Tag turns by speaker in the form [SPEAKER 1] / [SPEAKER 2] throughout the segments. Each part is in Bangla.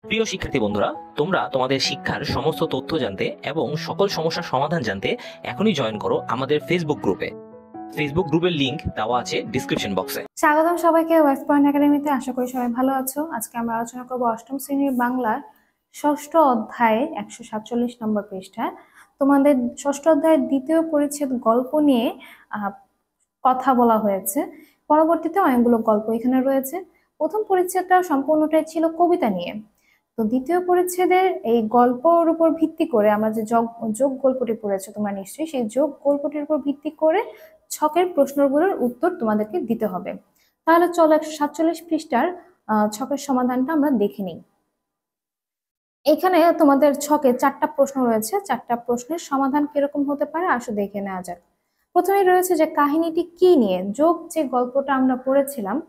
[SPEAKER 1] প্রিয় শিক্ষার্থী বন্ধুরা, তোমরা তোমাদের শিক্ষার সমস্ত তথ্য জানতে এবং সকল সমস্যার সমাধান জানতে এখনই জয়েন করো আমাদের ফেসবুক গ্রুপে। ফেসবুক গ্রুপের লিংক দেওয়া আছে ডিসক্রিপশন বক্সে।
[SPEAKER 2] স্বাগতম সবাইকে ওয়েস্ট পয়েন্ট একাডেমিতে। আশা করি সবাই ভালো আছো। আজকে আমরা আলোচনা করব অষ্টম শ্রেণীর বাংলার ষষ্ঠ অধ্যায়ে 147 নম্বর পৃষ্ঠায় তোমাদের ষষ্ঠ অধ্যায়ের দ্বিতীয় পরিচ্ছেদ গল্প নিয়ে কথা বলা হয়েছে। পরবর্তীতে অনেকগুলো গল্প এখানে রয়েছে। প্রথম পরিচ্ছেদটা সম্পূর্ণটাই ছিল কবিতা নিয়ে। তো দ্বিতীয় পরিচ্ছেদের এই গল্পর উপর ভিত্তি করে আমরা যে যোগ গল্পটি পড়েছো তোমরা নিশ্চয়ই, সেই যোগ গল্পটির উপর ভিত্তি করে ছকের প্রশ্নগুলোর উত্তর তোমাদেরকে দিতে হবে। তাহলে চলো 147 পৃষ্ঠার ছকের সমাধানটা আমরা দেখে নিই। এখানে তোমাদের ছকে 4টা প্রশ্ন রয়েছে। 4টা প্রশ্নের সমাধান কিরকম হতে পারে আসো দেখে নেওয়া যাক। প্রথমে রয়েছে যে কাহিনীটি কি নিয়ে। যোগ যে গল্পটা আমরা পড়েছিলাম,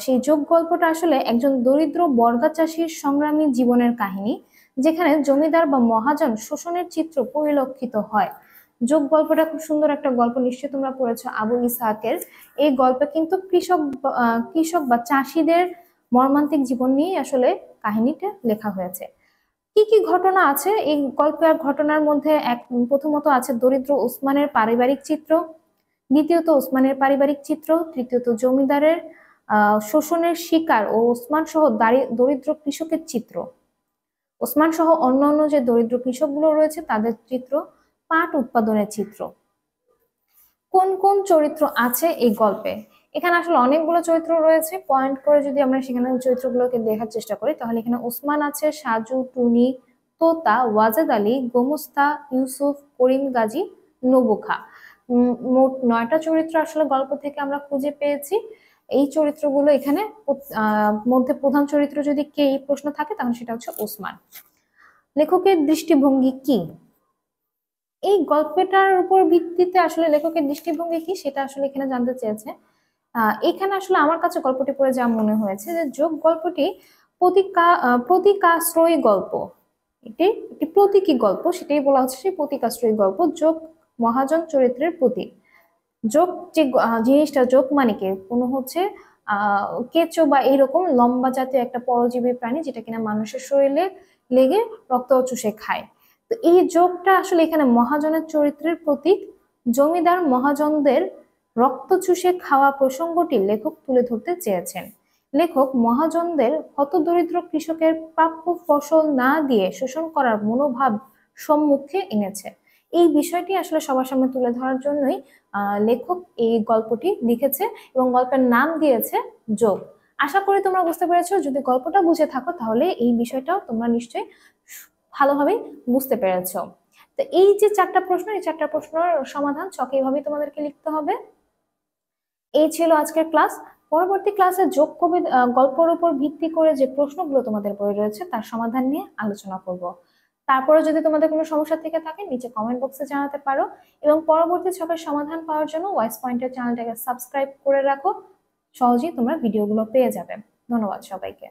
[SPEAKER 2] সেই যোগ গল্পটা আসলে একজন দরিদ্র বর্গা চাষীর সংগ্রামী জীবনের কাহিনী, যেখানে জমিদার বা মহাজন শোষণের চিত্র পরিলক্ষিত হয়। যোগ গল্পটা খুব সুন্দর একটা গল্প, নিশ্চয়ই তোমরা পড়েছো আবু ইসহাকের। এই গল্পে কিন্তু কৃষক বা চাষীদের মর্মান্তিক জীবন নিয়ে আসলে কাহিনীটা লেখা হয়েছে। কি কি ঘটনা আছে এই গল্পের? ঘটনার মধ্যে প্রথমত আছে দরিদ্র ওসমানের পারিবারিক চিত্র, দ্বিতীয়ত ওসমানের পারিবারিক চিত্র, তৃতীয়ত জমিদারের শোষণের শিকার ও ওসমান সহ দরিদ্র কৃষকের চিত্র, ওসমান সহ অন্যান্য যে দরিদ্র কৃষকগুলো রয়েছে তাদের চিত্র, পাট উৎপাদনের চিত্র। কোন কোন চরিত্র আছে এই গল্পে? এখানে আসলে অনেকগুলো চরিত্র রয়েছে। পয়েন্ট করে যদি আমরা সেখানে চরিত্রগুলোকে দেখার চেষ্টা করি, তাহলে এখানে ওসমান আছে, সাজু, টুনি, তোতা, ওয়াজেদ আলী, গোমস্তা, ইউসুফ, করিম গাজী, নবুখা। মোট 9টা চরিত্র আসলে গল্প থেকে আমরা খুঁজে পেয়েছি। এই চরিত্রগুলো এখানে মধ্যে প্রধান চরিত্র যদি কে এই প্রশ্ন থাকে তাহলে সেটা হচ্ছে ওসমান। লেখকের দৃষ্টিভঙ্গি কি? এই গল্পটার উপর ভিত্তিতে আসলে লেখকের দৃষ্টিভঙ্গি কি সেটা আসলে এখানে জানতে চেয়েছে। এখানে আসলে আমার কাছে গল্পটি পড়ে যা মনে হয়েছে যে যোগ গল্পটি প্রতীকাশ্রয়ী গল্প। এটি একটি প্রতীকী গল্প, সেটাই বলা হচ্ছে সেই প্রতীকাশ্রয়ী গল্প। যোগ মহাজন চরিত্রের প্রতীক। যোগ যে জিনিসটা, যোগ মানে কি, কোনো হচ্ছে কেঁচো বা এইরকম লম্বা জাতীয় একটা পরজীবী প্রাণী যেটা কিনা মানুষের শরীরে লেগে রক্ত চুষে খায়। তো এই যোগটা আসলে এখানে মহাজনের চরিত্রের প্রতীক। জমিদার মহাজনদের রক্ত চুষে খাওয়া প্রসঙ্গটি লেখক তুলে ধরতে চেয়েছেন। লেখক মহাজনদের হতদরিদ্র কৃষকের প্রাপ্য ফসল না দিয়ে শোষণ করার মনোভাব সম্মুখে এনেছে। এই বিষয়টি আসলে সবার সামনে তুলে ধরার জন্যই লেখক এই গল্পটি লিখেছে এবং গল্পের নাম দিয়েছে যোগ। আশা করি তোমরা বুঝতে পেরেছো। যদি গল্পটা বুঝে থাকো তাহলে এই বিষয়টাও তোমরা নিশ্চয়ই ভালোভাবে বুঝতে পেরেছো। তো এই যে 4টা প্রশ্ন, এই 4টা প্রশ্নের সমাধান ছকে এইভাবেই তোমাদেরকে লিখতে হবে। এই ছিল আজকের ক্লাস। পরবর্তী ক্লাসে যোগ গল্পের উপর ভিত্তি করে যে প্রশ্নগুলো তোমাদের বই রয়েছে তার সমাধান নিয়ে আলোচনা করব। তারপরে যদি তোমাদের কোনো সমস্যা থেকে থাকে নিচে কমেন্ট বক্সে জানাতে পারো, এবং পরবর্তী ছকের সমাধান পাওয়ার জন্য ওয়াইস পয়েন্টের চ্যানেলটাকে সাবস্ক্রাইব করে রাখো। সহজেই তোমরা ভিডিওগুলো পেয়ে যাবে। ধন্যবাদ সবাইকে।